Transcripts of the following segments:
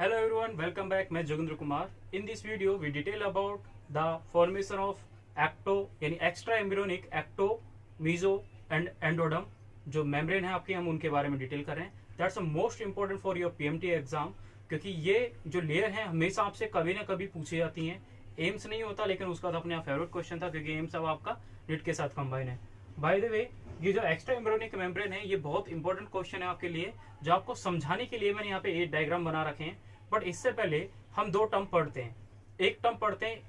Hello everyone, welcome back. मैं Joginder Kumar. In this video, we detail about the formation of ecto यानी extra embryonic ecto, meso and endoderm जो membrane है आपके, हम उनके बारे में डिटेल कर रहे हैं. That's most important for your PMT exam, क्योंकि ये जो लेयर है हमेशा आपसे कभी ना कभी पूछी जाती हैं. एम्स नहीं होता, लेकिन उसका तो अपने आप फेवरेट क्वेश्चन था, क्योंकि एम्स अब आपका नीट के साथ कंबाइन है. बाय द वे, ये जो एक्स्ट्रा एम्ब्रियोनिक मेम्ब्रेन है, ये बहुत इंपॉर्टेंट क्वेश्चन है आपके लिए, जो आपको समझाने के लिए मैंने यहाँ पे 8 डायग्राम बना रखे हैं. बट इससे पहले हम 2 टर्म पढ़ते हैं. एक टर्म पढ़ते हैं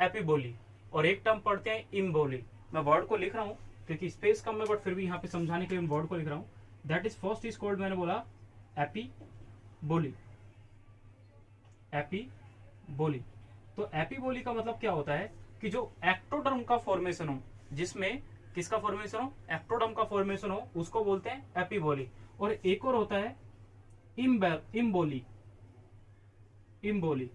एपिबोली और एक टर्म पढ़ते हैं इम्बोली. मैं वर्ड को लिख रहा हूँ क्योंकि स्पेस कम है, बट फिर भी यहाँ पे समझाने के लिए मैं वर्ड को लिख रहा हूँ. That is first is called, मैंने बोला एपिबोली. एपिबोली. तो एपिबोली का मतलब क्या होता है कि जो एक्टोडर्म का फॉर्मेशन हो, जिसमें किसका फॉर्मेशन हो, एक्टोडर्म का फॉर्मेशन हो, उसको बोलते हैं एपिबोली. और एक और होता है इम्बोली. इम्बोली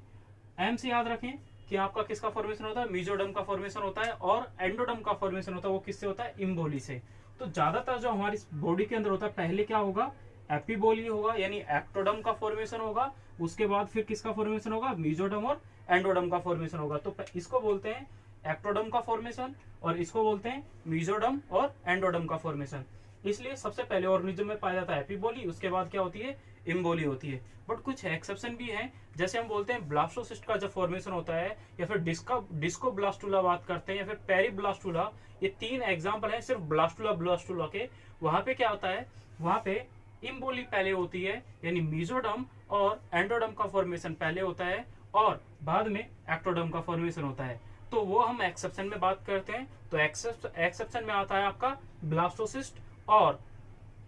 एम से याद रखें कि आपका किसका फॉर्मेशन होता है, मीजोडम का फॉर्मेशन होता है, और एंडोडम का फॉर्मेशन होता है वो किससे होता है, इम्बोली से. तो ज्यादातर जो हमारी बॉडी के अंदर होता है, पहले क्या होगा, एपिबोली होगा यानी एक्टोडम का फॉर्मेशन होगा. उसके बाद फिर किसका फॉर्मेशन होगा, मीजोडम और एंडोडम का फॉर्मेशन होगा. तो इसको बोलते हैं एक्टोडम का फॉर्मेशन और इसको बोलते हैं मीजोडम और एंडोडम का फॉर्मेशन. इसलिए सबसे पहले ऑर्गेनिज्म में पाया जाता है एपिबोली, उसके बाद क्या होती है, इम्बोली होती है. बट कुछ एक्सेप्शन भी हैं, जैसे हम बोलते हैं ब्लास्टोसिस्ट का जब फॉर्मेशन होता है, या फिर डिस्को ब्लास्टुला बात करते हैं, या फिर पेरीब्लास्टुला. ये 3 एग्जांपल हैं सिर्फ ब्लास्टुला के. वहां पे क्या होता है, वहां पे इम्बोली पहले होती है यानी मीजोडम और एंडोडम का फॉर्मेशन पहले होता है, और बाद में एक्टोडम का फॉर्मेशन होता है. तो वो हम एक्सेप्शन में बात करते हैं. तो एक्सेप्शन में आता है आपका ब्लास्टोसिस्ट और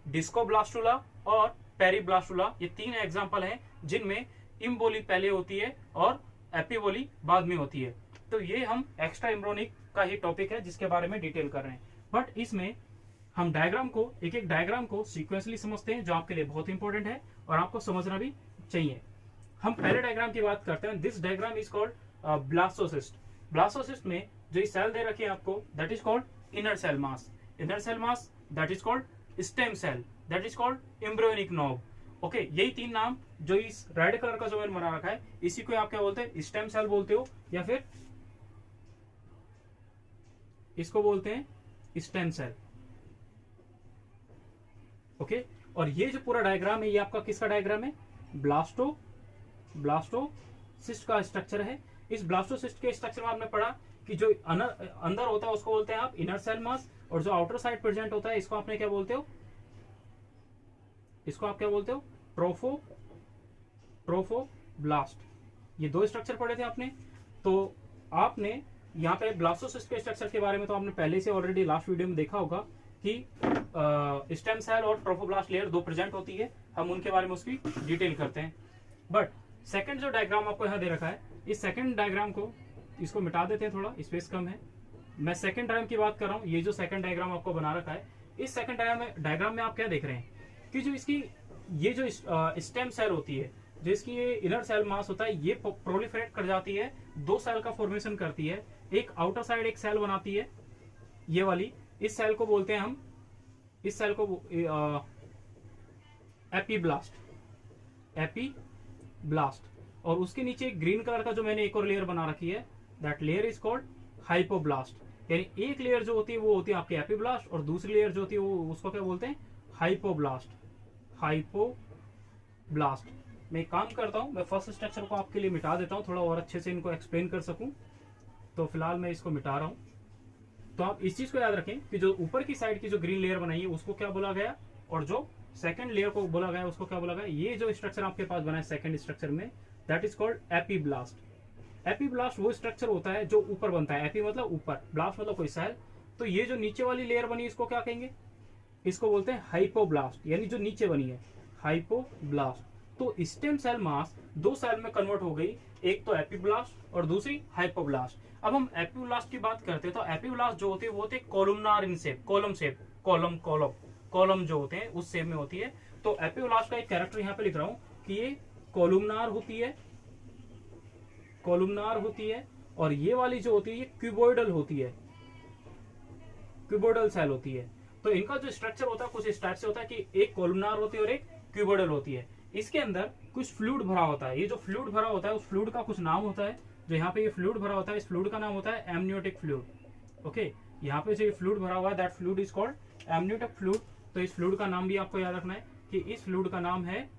डिस्कोब्लास्टुला और पेरीब्लास्टुला. ये 3 एग्जांपल हैं जिनमें इम्बोली पहले होती है और एपिबोली बाद में होती है. तो ये हम एक्स्ट्रा एम्ब्रियोनिक का ही टॉपिक है जिसके बारे में डिटेल कर रहे हैं. बट इसमें हम डायग्राम को, एक एक डायग्राम को सीक्वेंसली समझते हैं, जो आपके लिए बहुत इंपॉर्टेंट है और आपको समझना भी चाहिए. हम पहले डायग्राम की बात करते हैं. This diagram is called blastocyst. Blastocyst में जो सेल दे रखी है आपको, that is called inner cell mass. Inner cell mass that is called stem cell, that is called embryonic knob. Okay, यही 3 नाम जो इस रेड कलर का जो मैंने बना रखा है, इसी को आप क्या बोलते हैं, स्टेम सेल बोलते हो, या फिर इसको बोलते हैं स्टेम सेल. ओके, और ये जो पूरा डायग्राम है, ये आपका किसका डायग्राम है, ब्लास्टोसिस्ट का स्ट्रक्चर है. इस ब्लास्टोसिस्ट के स्ट्रक्चर में आपने पढ़ा कि जो अंदर होता है उसको बोलते हैं आप इनर सेल मास, और जो आउटर साइड प्रेजेंट होता है इसको आपने क्या बोलते हो, इसको आप क्या बोलते हो, ट्रोफोब्लास्ट. ये 2 स्ट्रक्चर पढ़े थे आपने. तो आपने यहाँ पे ब्लास्टोसिस्ट के स्ट्रक्चर के बारे में तो आपने पहले से ऑलरेडी लास्ट वीडियो में देखा होगा कि स्टेम सेल और ट्रोफोब्लास्ट लेयर 2 प्रेजेंट होती है. हम उनके बारे में उसकी डिटेल करते हैं. बट सेकंड जो डायग्राम आपको यहाँ दे रखा है, इस सेकंड डायग्राम को, इसको मिटा देते हैं, थोड़ा स्पेस कम है. मैं सेकंड डायग्राम की बात कर रहा हूँ. ये जो सेकंड डायग्राम आपको बना रखा है, इस सेकंड डायग्राम में आप क्या देख रहे हैं कि जो इसकी ये जो स्टेम सेल होती है, जो इसकी ये इनर सेल मास होता है, ये प्रोलिफरेट कर जाती है, 2 सेल का फॉर्मेशन करती है. एक आउटर साइड एक सेल बनाती है, ये वाली. इस सेल को बोलते हैं हम, इस सेल को एपीब्लास्ट. और उसके नीचे ग्रीन कलर का जो मैंने एक और लेयर बना रखी है, that layer is called hypoblast. यानी एक लेयर जो होती है वो होती है आपकी एपीब्लास्ट, और दूसरी लेयर जो होती है वो, उसको क्या बोलते हैं, हाइपोब्लास्ट. मैं एक काम करता हूं, मैं फर्स्ट स्ट्रक्चर को आपके लिए मिटा देता हूं, थोड़ा और अच्छे से इनको एक्सप्लेन कर सकूं. तो फिलहाल मैं इसको मिटा रहा हूं. तो आप इस चीज को याद रखें कि जो ऊपर की साइड की जो ग्रीन लेयर बनाई है उसको क्या बोला गया, और जो सेकंड लेयर को बोला गया उसको क्या बोला गया. ये जो स्ट्रक्चर आपके पास बना है सेकंड स्ट्रक्चर में, that is called epiblast. Epiblast वो स्ट्रक्चर होता है जो ऊपर बनता है. एपी मतलब ऊपर, ब्लास्ट मतलब कोई सेल. तो ये जो नीचे वाली लेयर बनी, इसको क्या कहेंगे, इसको बोलते हैं हाइपोब्लास्ट, यानी जो नीचे बनी है, हाइपोब्लास्ट. तो स्टेम सेल मास 2 सेल में कन्वर्ट हो गई, एक तो एपीब्लास्ट और दूसरी हाइपोब्लास्ट. अब हम एपीब्लास्ट की बात करते हैं, तो एपीब्लास्ट जो होती है वो होती है कॉलमनार इन शेप, कॉलम जो होते हैं उस शेप में होती है. तो एपीब्लास्ट का एक कैरेक्टर यहाँ पे लिख रहा हूं कि ये कॉलमनार होती है, और ये वाली जो होती है ये क्यूबोइडल होती है, क्यूबोइडल सेल होती है. तो इनका जो स्ट्रक्चर होता है कुछ इस टाइप से होता है कि एक कॉलमनार होती है और एक क्यूबोइडल होती है. इसके अंदर कुछ फ्लूइड भरा होता है। ये जो फ्लूइड भरा होता है उस फ्लूइड का कुछ नाम होता है। जो यहाँ पे ये फ्लूइड भरा होता है इस फ्लूइड का नाम होता है एमनियोटिक फ्लूइड। ओके, यहाँ पे जो ये फ्लूइड भरा हुआ है that fluid is called amniotic fluid. तो इस फ्लूइड का नाम भी आपको याद रखना है कि इस फ्लूइड का नाम है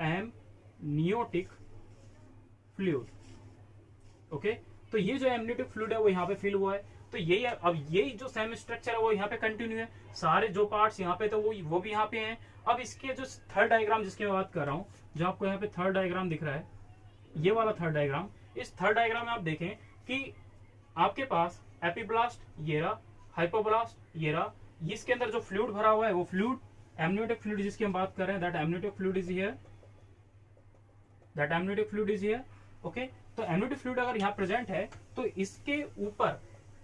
एमनियोटिक फ्लूइड। ओके, तो ये जो एमनियोटिक फ्लूइड है वो यहाँ पे फिल हुआ है। तो यही है, अब यही जो सेम स्ट्रक्चर है वो यहाँ पे कंटिन्यू है, सारे जो पार्ट्स यहाँ पे तो वो भी यहाँ पे हैं। अब इसके जो थर्ड डायग्राम जिसकी मैं बात कर रहा हूँ, जो आपको यहाँ पे थर्ड डायग्राम दिख रहा है, ये वाला थर्ड डायग्राम, इस थर्ड डायग्राम में आप देखें कि आपके पास एपिब्लास्ट ये रहा, हाइपोब्लास्ट ये रहा, इसके अंदर जो फ्लूइड भरा हुआ है वो फ्लूइड एमनियोटिक फ्लूइड जिसकी हम बात कर रहे हैं, that amniotic fluid is here, that amniotic fluid is here. Okay, तो एमनियोटिक फ्लूइड अगर यहाँ प्रेजेंट है तो इसके ऊपर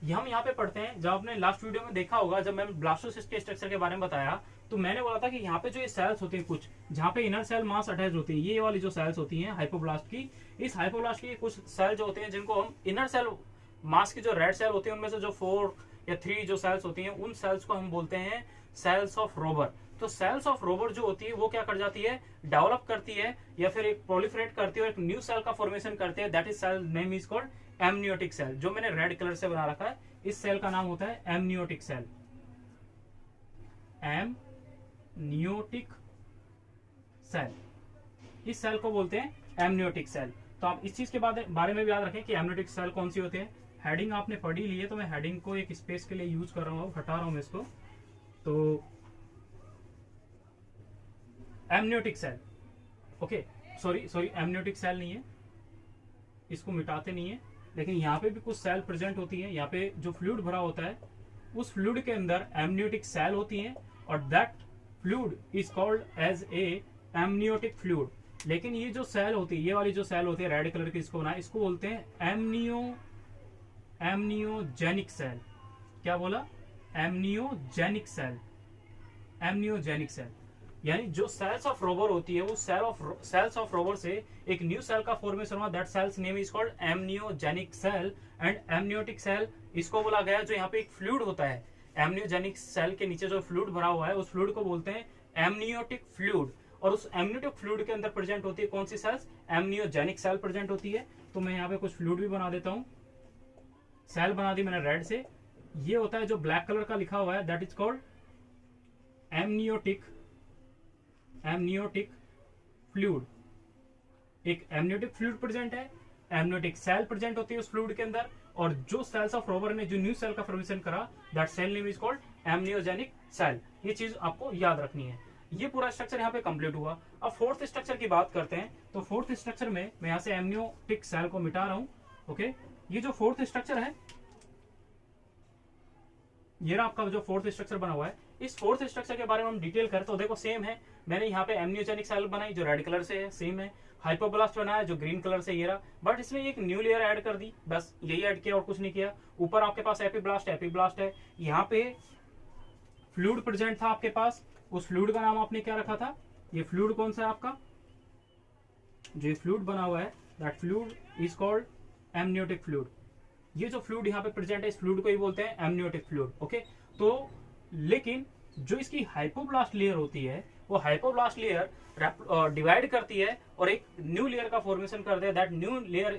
हम यहाँ पे पढ़ते हैं, जब आपने लास्ट वीडियो में देखा होगा जब मैं ब्लास्टोसिस्ट के स्ट्रक्चर के बारे में बताया तो मैंने बोला था कि यहाँ पे जो ये सेल्स होती हैं कुछ, जहाँ पे इनर सेल मास अटैच होती है, ये वाली जो सेल्स होती हैं हाइपोब्लास्ट की, इस हाइपोब्लास्ट की कुछ सेल जो होते हैं जिनको हम इनर सेल मास की जो रेड सेल होती है उनमें से जो 4 या 3 जो सेल्स होती हैं उन सेल्स को हम बोलते हैं सेल्स ऑफ रोबर। तो सेल्स ऑफ रोबर जो होती है वो क्या कर जाती है, डेवलप करती है या फिर एक प्रोलिफरेट करती है और एक न्यू सेल का फॉर्मेशन करती है, that is cell name is called amniotic cell. जो मैंने रेड कलर से बना रखा है इस सेल का नाम होता है एमनियोटिक सेल, एमनियोटिक सेल, इस सेल को बोलते हैं एमनियोटिक सेल। तो आप इस चीज के बारे में भी याद रखें कि एमनियोटिक सेल कौन सी होते हैं। हेडिंग आपने पढ़ी ली है तो मैं हेडिंग को एक स्पेस के लिए यूज कर रहा हूँ, हटा रहा हूं मैं इसको। तो amniotic cell, okay, sorry amniotic cell नहीं है, इसको मिटाते नहीं है, लेकिन यहाँ पे भी कुछ सेल प्रेजेंट होती है। यहाँ पे जो फ्लूइड भरा होता है उस फ्लूइड के अंदर एमनियोटिक सेल होती हैं और that fluid is called as a amniotic fluid. लेकिन ये जो सेल होती है, ये वाली जो सेल होती है रेड कलर की, इसको बनाए, इसको बोलते हैं एमनियोजेनिक सेल। क्या बोला, एमनियोजेनिक सेल, एमनियोजेनिक सेल। यानी जो सेल्स ऑफ रोबर होती है वो सेल्स ऑफ रोबर से एक न्यू सेल का फॉर्मेशन हुआ, that cells name is called amniogenic cell. And amniotic cell इसको बोला गया जो यहाँ पे एक फ्लूइड होता है, एमनियोजेनिक सेल के नीचे जो फ्लूइड भरा हुआ है उस फ्लूइड को बोलते हैं एमनियोटिक फ्लूइड। और उस एमनियोटिक फ्लूइड के अंदर प्रेजेंट होती है कौन सी सेल्स, एमनियोजेनिक सेल प्रेजेंट होती है। तो मैं यहाँ पे कुछ फ्लूइड भी बना देता हूँ, सेल बना दी मैंने रेड से। ये होता है जो ब्लैक कलर का लिखा हुआ है, that is called amniotic fluid. एक एमनियोटिक फ्लूइड प्रेजेंट है, एमनियोटिक सेल प्रेजेंट होती है उस फ्लूइड के अंदर, और जो सेल्स ऑफ रोबर ने जो न्यू सेल का फॉर्मेशन करा that cell name is called amniogenic cell. ये चीज आपको याद रखनी है। ये पूरा स्ट्रक्चर यहाँ पे कंप्लीट हुआ। अब फोर्थ स्ट्रक्चर की बात करते हैं। तो फोर्थ स्ट्रक्चर में मैं यहाँ से एमनियोटिक सेल को मिटा रहा हूं। ओके, ये जो फोर्थ स्ट्रक्चर है, ये आपका जो फोर्थ स्ट्रक्चर बना हुआ है, इस फोर्थ स्ट्रक्चर के बारे में हम डिटेल करें तो देखो सेम है। मैंने यहाँ पे एमनियोजेनिक सेल बनाई जो रेड कलर से है, सेम है। हाइपोब्लास्ट बनाया जो ग्रीन कलर से ये रहा, बट इसमें एक न्यू लेयर ऐड कर दी, बस यही ऐड किया और कुछ नहीं किया। ऊपर आपके पास एपिब्लास्ट है। यहाँ पे फ्लूइड प्रेजेंट था आपके पास, उस फ्लूइड का नाम आपने क्या रखा था, ये फ्लूइड कौन सा है आपका, जो फ्लूइड बना हुआ है that fluid is called amniotic fluid. ये जो फ्लूइड यहाँ पे प्रेजेंट है इस फ्लूइड को ही बोलते हैं एमनियोटिक फ्लूइड। ओके, तो लेकिन जो इसकी हाइपोब्लास्ट लेयर होती है वो हाइपोब्लास्ट लेयर डिवाइड करती है और एक न्यू लेयर का फॉर्मेशन करते हैं, that new layer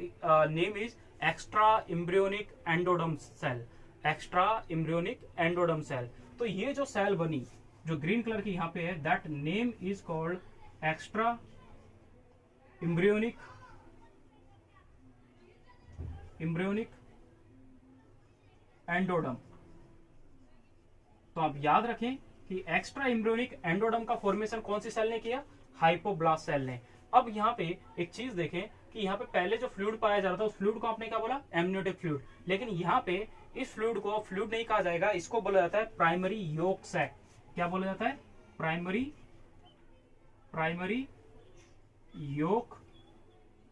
name is extra embryonic endoderm cell, extra embryonic endoderm cell. तो ये जो सेल बनी जो ग्रीन कलर की यहाँ पे है, that name is called extra embryonic endoderm. तो आप याद रखें कि एक्स्ट्रा एम्ब्रियोनिक एंडोडर्म का फॉर्मेशन कौन सी सेल ने किया, हाइपोब्लास्ट सेल ने। अब यहाँ पे एक चीज देखें कि यहाँ पे पहले जो फ्लूइड पाया जा रहा था उस फ्लूइड को आपने क्या बोला, एमनियोटिक फ्लूइड, लेकिन यहाँ पे इस फ्लूइड को फ्लूइड नहीं कहा जाएगा, इसको बोला जाता है प्राइमरी योक सैक। क्या बोला जाता है, प्राइमरी योक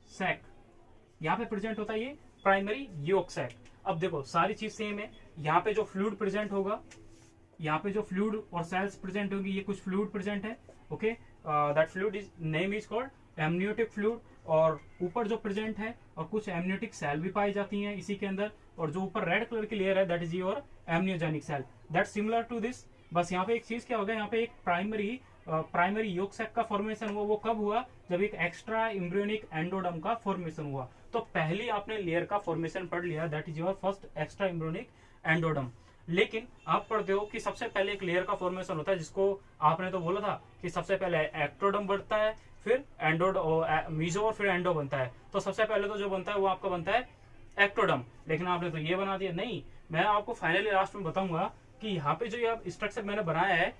सैक। यहाँ पे प्रेजेंट होता है ये प्राइमरी योक सैक। अब देखो सारी चीज सेम है, यहाँ पे जो फ्लूइड प्रेजेंट होगा, यहाँ पे जो फ्लूइड और सेल्स प्रेजेंट होगी, ये कुछ फ्लूइड प्रेजेंट है। Okay, that fluid is name is called amniotic fluid. और ऊपर जो प्रेजेंट है और कुछ एमनियोटिक सेल भी पाई जाती हैं इसी के अंदर, और जो ऊपर रेड कलर की लेयर है that is your amniogenic cell, that similar to this. बस यहाँ पे एक चीज क्या होगा, यहाँ पे एक प्राइमरी प्राइमरी योग सैक का फॉर्मेशन हुआ वो कब हुआ, जब एक एक्स्ट्रा एम्ब्रियोनिक एंडोडर्म का फॉर्मेशन हुआ। तो पहली आपने लेयर का फॉर्मेशन पढ़ लिया, that is your first extra embryonic endoderm. लेकिन आप पढ़ते हो कि सबसे पहले एक लेयर का फॉर्मेशन होता है, जिसको आपने तो बोला था कि सबसे पहले एक्टोडर्म बनता है, फिर मीजो और फिर एंडो बनता है। तो सबसे पहले तो जो बनता है वो आपका बनता है एक्टोडर्म, लेकिन आपने तो ये बना दिया। नहीं, मैं आपको फाइनली लास्ट में बताऊंगा कि यहाँ पे जो ये स्ट्रक्चर मैंने बनाया है,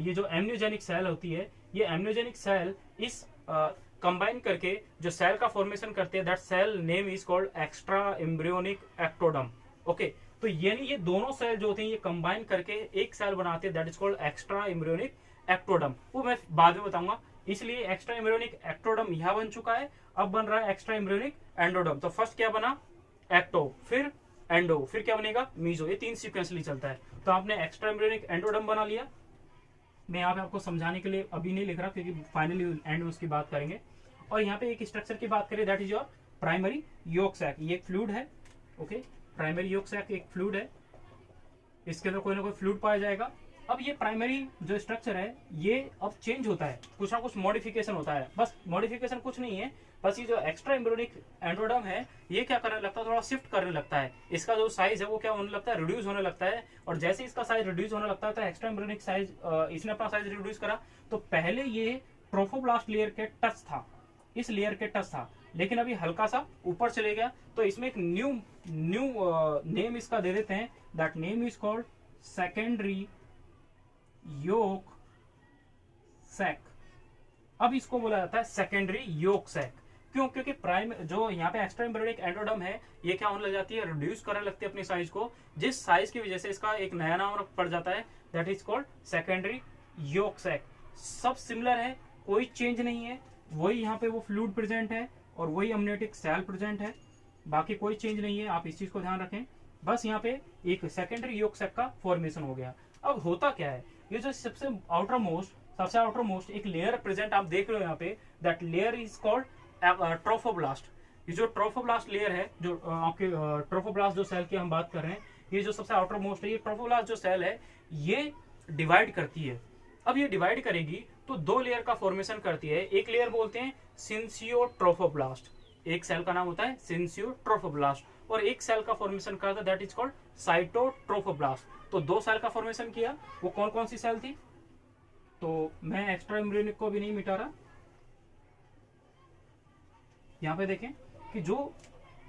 ये जो एम्नियोजेनिक सेल होती है, ये एम्नियोजेनिक सेल इस कंबाइन करके जो सेल का फॉर्मेशन करते हैं, that cell name is called extra embryonic ectoderm. Okay, तो यानी ये दोनों सेल जो होते हैं ये कंबाइन करके एक सेल बनाते हैं, that is called extra embryonic ectoderm. वो मैं बाद में बताऊंगा। इसलिए एक्स्ट्रा एम्ब्रियोनिक एक्टोडर्म यहां बन चुका है, अब बन रहा है एक्स्ट्रा एम्ब्रियोनिक एंडोडर्म। तो फर्स्ट क्या बना, एक्टो, फिर एंडो, फिर क्या बनेगा, मीजो। ये 3 सीक्वेंसली चलता है। तो आपने एक्स्ट्रा एम्ब्रियोनिक एंडोडर्म बना लिया। मैं यहाँ पे आपको समझाने के लिए अभी नहीं लिख रहा, क्योंकि फाइनली एंड में उसकी बात करेंगे। और यहाँ पे एक स्ट्रक्चर की बात करें, that is your primary yolk sac. ये एक फ्लूइड है। ओके, प्राइमरी योक सैक एक फ्लूइड है, इसके अंदर कोई ना कोई फ्लूइड पाया जाएगा। अब ये प्राइमरी जो स्ट्रक्चर है ये अब चेंज होता है, कुछ ना कुछ मॉडिफिकेशन होता है। बस मॉडिफिकेशन कुछ नहीं है, बस ये जो एक्स्ट्रा एम्ब्रियोनिक एंडोडर्म है ये क्या करने लगता है, थोड़ा शिफ्ट करने लगता है। इसका जो साइज है वो क्या होने लगता है, रिड्यूस होने लगता है। और जैसे इसका साइज रिड्यूस होने लगता है तो एक्स्ट्रा एम्ब्रियोनिक साइज, इसने अपना साइज रिड्यूस करा। तो पहले ये ट्रोफोब्लास्ट लेयर के टच था, इस लेयर के टच था, लेकिन अभी हल्का सा ऊपर चले गया। तो इसमें एक न्यू नेम इसका दे देते हैं, that name is called secondary yolk sac. अब इसको बोला जाता है सेकेंडरी योक सैक। क्यों, क्योंकि प्राइम जो यहाँ पे एक्स्ट्रा एम्ब्रियोनिक एंडोडर्म है ये क्या होने लग जाती है, रिड्यूस करने लगती है अपनी साइज को, जिस साइज की वजह से इसका एक नया नाम पड़ जाता है, that is called secondary yolk sac. सब सिमिलर है, कोई चेंज नहीं है, वही यहाँ पे वो फ्लूइड प्रेजेंट है और वही अमनियोटिक सेल प्रेजेंट है, बाकी कोई चेंज नहीं है। आप इस चीज को ध्यान रखें। बस यहाँ पे एक सेकेंडरी योक सैक का फॉर्मेशन हो गया। अब होता क्या है, ये जो सबसे आउटर मोस्ट एक लेयर प्रेजेंट आप देख रहे हो यहाँ पे, that layer is called trophoblast. ये जो ट्रोफोब्लास्ट लेयर है, जो आपके ट्रोफोब्लास्ट जो सेल की हम बात कर रहे हैं, ये जो सबसे आउटर मोस्ट है, ये ट्रोफोब्लास्ट जो सेल है ये डिवाइड करती है। अब ये डिवाइड करेगी तो 2 लेयर का फॉर्मेशन करती है। एक लेयर बोलते हैं सिंसियोट्रोफोब्लास्ट, एक सेल का नाम होता है सिंसियोट्रोफोब्लास्ट, और एक सेल का फॉर्मेशन करता है दैट इज कॉल्ड साइटोट्रोफोब्लास्ट। तो 2 सेल का फॉर्मेशन किया। वो कौन कौन सी सेल थी, तो मैं एक्स्ट्रा एम्ब्रियोनिक को भी नहीं मिटा रहा। यहां पे देखें कि जो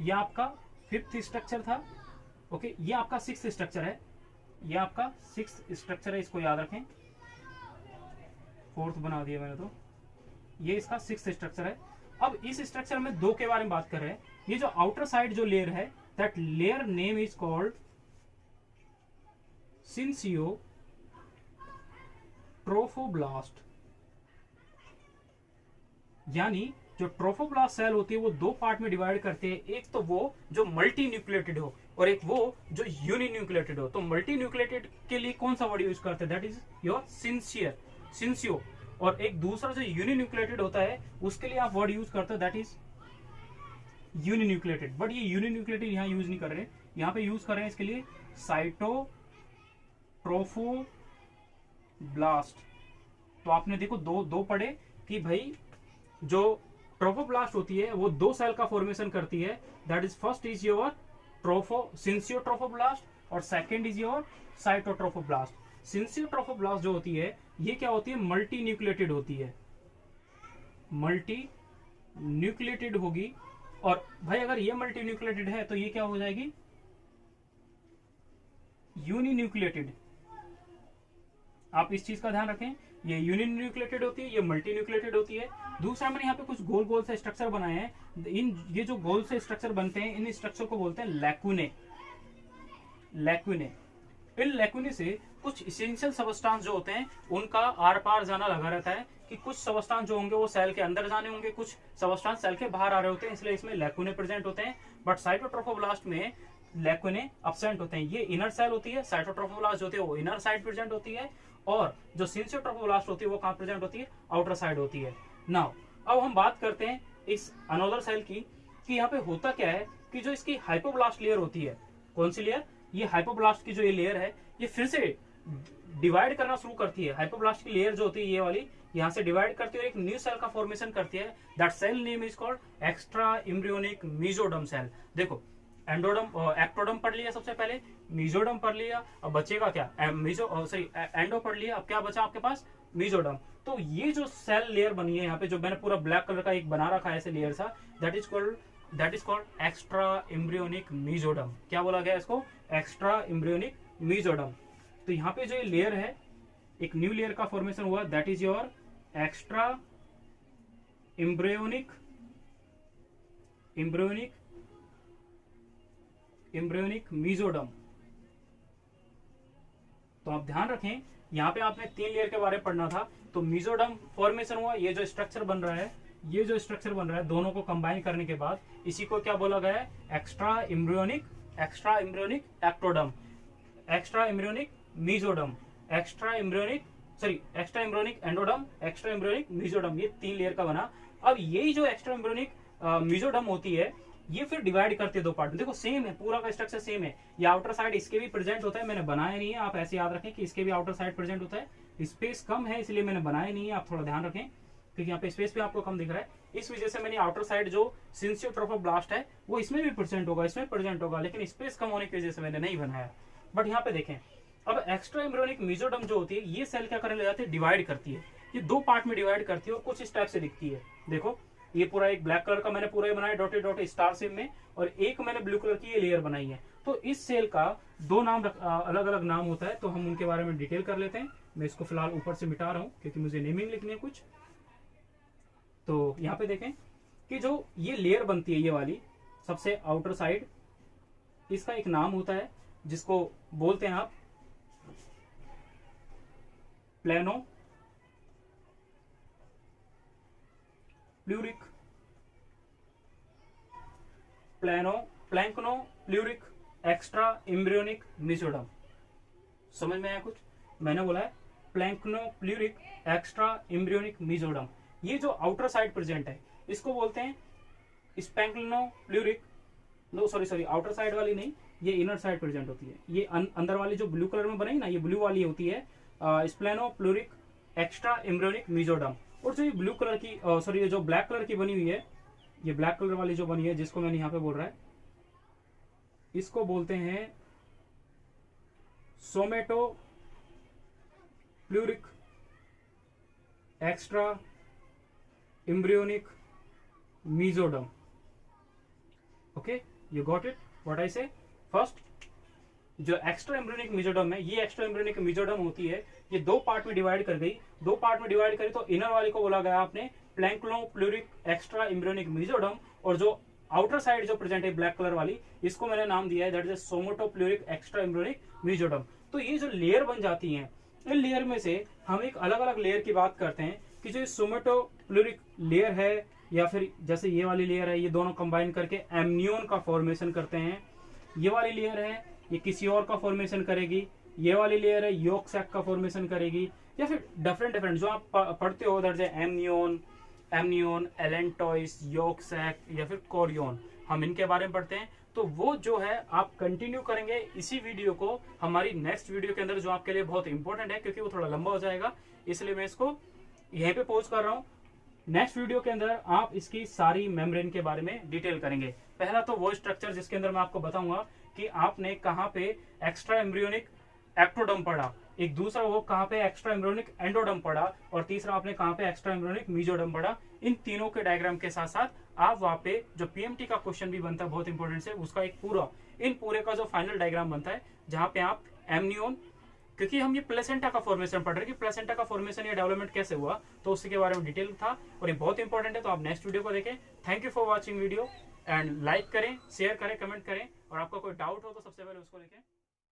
ये आपका 5th स्ट्रक्चर था, ओके, ये आपका 6th स्ट्रक्चर है, ये आपका 6th स्ट्रक्चर है, इसको याद रखें। 4th बना दिया मैंने, तो ये इसका 6th स्ट्रक्चर है। अब इस स्ट्रक्चर में 2 के बारे में बात कर रहे हैं। ये जो आउटर साइड जो लेयर है, that layer name is called syncytiotrophoblast. यानी जो ट्रोफोब्लास्ट सेल होती है वो 2 पार्ट में डिवाइड करते हैं, एक तो वो जो मल्टी न्यूक्लिएटेड हो और एक वो जो यूनिन्यूक्लिएटेड हो। तो मल्टी न्यूक्लिएटेड के लिए कौन सा वर्ड यूज करते हैं, दैट इज योर सिंसियो। और एक दूसरा जो यूनिन्यूक्लिएटेड होता है उसके लिए आप वर्ड यूज करते हो, दैट इज यूनिन्यूक्लिएटेड। बट ये यूनिन्यूक्लिएटेड यहाँ यूज नहीं कर रहे, यहाँ पे यूज कर रहे हैं इसके लिए साइटोट्रोफोब्लास्ट। तो आपने देखो दो पढ़े कि भाई जो ट्रोफोब्लास्ट होती है वो 2 सेल का फॉर्मेशन करती है, that is first is your syncytiotrophoblast और second is your cytotrophoblast. Syncytiotrophoblast जो होती है ये क्या होती है, मल्टी न्यूक्लिएटेड होती है, मल्टी न्यूक्लिएटेड होगी। और भाई अगर ये मल्टी न्यूक्लिएटेड है तो ये क्या हो जाएगी, यूनिन्यूक्लिएटेड। आप इस चीज का ध्यान रखें, ये यूनिन्यूक्लिएटेड होती है, ये मल्टी न्यूक्लिएटेड होती है। दूसरा मैंने यहाँ पे कुछ गोल गोल से स्ट्रक्चर बनाए हैं। ये जो गोल से स्ट्रक्चर बनते हैं इन स्ट्रक्चर को बोलते हैं लैकुने। इन लैकुने से कुछ इसेंशियल सबस्टांस जो होते हैं उनका आर पार जाना लगा रहता है, कि कुछ सबस्टांस जो होंगे वो सेल के अंदर जाने होंगे, कुछ सबस्टांस सेल के बाहर आ रहे होते हैं, इसलिए इसमें लैकुने प्रेजेंट होते हैं। बट साइटोट्रोफोब्लास्ट में लैकुने अब्सेंट होते हैं। ये इनर सेल होती है, साइटोट्रोफोब्लास्ट जो होती है वो इनर साइड प्रेजेंट होती है, और जो सिंसियोट्रोफोब्लास्ट होती है वो कहां प्रेजेंट होती है, आउटर साइड होती है। नाउ अब हम बात करते हैं इस अनोदर सेल की, कि यहाँ पे होता क्या है कि जो इसकी हाइपोब्लास्ट लेयर होती है, कौन सी लेयर, ये हाइपोब्लास्ट की जो ये लेयर है, ये फिर से डिवाइड करना शुरू करती है, हाइपोब्लास्ट की लेयर जो होती है ये वाली, यहाँ से डिवाइड करती है और एक न्यू सेल का फॉर्मेशन करती है। That cell name is called extra embryonic mesoderm cell. देखो एंडोडम एक्टोडम पढ़ लिया सबसे पहले, मेसोडर्म पढ़ लिया, अब बचेगा क्या, एंडो पढ़ लिया, अब क्या बचा आपके पास, मेसोडर्म। तो ये जो सेल लेयर बनी है यहाँ पे, जो मैंने पूरा ब्लैक कलर का एक बना रखा है ऐसे लेयर सा, that is called extra embryonic mesoderm. क्या बोला गया इसको, एक्स्ट्रा एम्ब्रियोनिक मेसोडर्म। तो यहाँ पे जो ये लेयर है, एक न्यू लेयर का फॉर्मेशन हुआ, that is your extra embryonic mesoderm. तो आप ध्यान रखें, यहाँ पे आपने 3 लेयर के बारे में पढ़ना था। तो मेसोडर्म फॉर्मेशन हुआ, ये जो स्ट्रक्चर बन रहा है, ये जो स्ट्रक्चर बन रहा है, दोनों को कंबाइन करने के बाद इसी को क्या बोला गया है, extra embryonic ectoderm, extra embryonic mesoderm, extra embryonic endoderm, extra embryonic mesoderm. ये 3 लेयर का बना। अब यही जो एक्स्ट्रा एम्ब्रियोनिक मेसोडर्म होती है, ये फिर डिवाइड करते हैं 2 पार्ट में। देखो सेम है, पूरा का स्ट्रक्चर सेम है। ये आउटर साइड इसके भी प्रेजेंट होता है, मैंने बनाया नहीं है, आप ऐसे याद रखें कि इसके भी आउटर साइड प्रेजेंट होता है। स्पेस कम है इसलिए मैंने बनाया नहीं है, आप थोड़ा ध्यान रखें, क्योंकि यहाँ पे स्पेस भी आपको कम दिख रहा है। इस वजह से मैंने आउटर साइड जो सिंसियर ट्रोफोब्लास्ट है वो इसमें भी प्रेजेंट होगा, इसमें प्रेजेंट होगा, लेकिन स्पेस कम होने की वजह से मैंने नहीं बनाया। बट यहाँ पे देखें, अब एक्स्ट्रा एम्ब्रियोनिक मेसोडर्म जो होती है, ये सेल क्या करने लग जाती है, डिवाइड करती है। ये 2 पार्ट में डिवाइड करती है और कुछ इस टाइप से दिखती है। देखो ये पूरा एक ब्लैक कलर का मैंने पूरा ये बनाया डॉटेड स्टार शेप में, और एक मैंने ब्लू कलर की ये लेयर बनाई है। तो इस सेल का 2 नाम अलग अलग नाम होता है, तो हम उनके बारे में डिटेल कर लेते हैं। मैं इसको फिलहाल ऊपर से मिटा रहा हूं क्योंकि मुझे नेमिंग लिखनी है कुछ। तो यहाँ पे देखें कि जो ये लेयर बनती है, ये वाली सबसे आउटर साइड, इसका एक नाम होता है जिसको बोलते हैं आप प्लेनो प्लूरिक प्लैंक्नो प्लूरिक एक्स्ट्रा एम्ब्रियोनिक मेसोडर्म। समझ में आया कुछ, मैंने बोला है प्लैंक्नो प्लूरिक एक्स्ट्रा एम्ब्रियोनिक मेसोडर्म। ये जो आउटर साइड प्रेजेंट है इसको बोलते हैं स्पैंक्नो प्लूरिक, नो सॉरी आउटर साइड वाली नहीं, ये इनर साइड प्रेजेंट होती है। ये अंदर वाली जो ब्लू कलर में बनाई ना, ये ब्लू वाली होती है स्प्लेनो प्लूरिक एक्स्ट्रा एम्ब्रियोनिक मेसोडर्म। और जो ये ब्लू कलर की ये जो ब्लैक कलर की बनी हुई है, ये ब्लैक कलर वाली जो बनी है, जिसको मैंने यहाँ पे बोल रहा है, इसको बोलते हैं somatopleuric extra embryonic mesoderm. Okay, you got it what I say. First जो एक्स्ट्रा एम्ब्रियोनिक मेसोडर्म है, ये एक्स्ट्रा एम्ब्रियोनिक मेसोडर्म होती है, ये 2 पार्ट में डिवाइड कर गई। 2 पार्ट में डिवाइड करी तो इनर वाले को बोला गया आपने splanchnopleuric extra embryonic mesoderm, और जो आउटर साइड जो प्रेजेंट है ब्लैक कलर वाली, इसको मैंने नाम दिया है that is somatopleuric extra embryonic mesoderm. तो ये जो लेयर बन जाती है, इन लेयर में से हम एक अलग अलग लेयर की बात करते हैं कि जो सोमेटो प्लूरिक लेयर है, या फिर जैसे ये वाली लेयर है, ये दोनों कंबाइन करके एमनियोन का फॉर्मेशन करते हैं। ये वाली लेयर है, ये किसी और का फॉर्मेशन करेगी। ये वाली लेयर है, योक सैक का फॉर्मेशन करेगी, या फिर डिफरेंट जो आप पढ़ते हो that is amnion, allantois, yolk sac, या फिर कोरियोन, हम इनके बारे में पढ़ते हैं। तो वो जो है आप कंटिन्यू करेंगे इसी वीडियो को हमारी नेक्स्ट वीडियो के अंदर, जो आपके लिए बहुत इंपॉर्टेंट है, क्योंकि वो थोड़ा लंबा हो जाएगा, इसलिए मैं इसको यहीं पे पॉज कर रहा हूँ। नेक्स्ट वीडियो के अंदर आप इसकी सारी मेम्ब्रेन के बारे में डिटेल करेंगे। पहला तो वो स्ट्रक्चर जिसके अंदर मैं आपको बताऊंगा कि आपने कहाँ पे एक्स्ट्रा एम्ब्रियोनिक एक्टोडर्म पढ़ा, एक दूसरा वो कहाँ पे एक्स्ट्रा एम्ब्रियोनिक एंडोडर्म पढ़ा, और तीसरा आपने कहाँ पे एक्स्ट्रा एम्ब्रियोनिक मेसोडर्म पढ़ा। इन तीनों के डायग्राम के साथ साथ आप वहाँ पे जो पीएमटी का क्वेश्चन भी बनता है बहुत इंपॉर्टेंट से, उसका एक पूरे का जो फाइनल डायग्राम बनता है, जहाँ पे आप एमनियोन, क्योंकि हम ये प्लेसेंटा का फॉर्मेशन पढ़ रहे हैं कि प्लेसेंटा का फॉर्मेशन या डेवलपमेंट कैसे हुआ, तो उसके बारे में डिटेल था और ये बहुत इंपॉर्टेंट है। तो आप नेक्स्ट वीडियो को देखें। Thank you for watching video, and like करें, शेयर करें, कमेंट करें, और आपका कोई डाउट हो तो सबसे पहले उसको लिखें।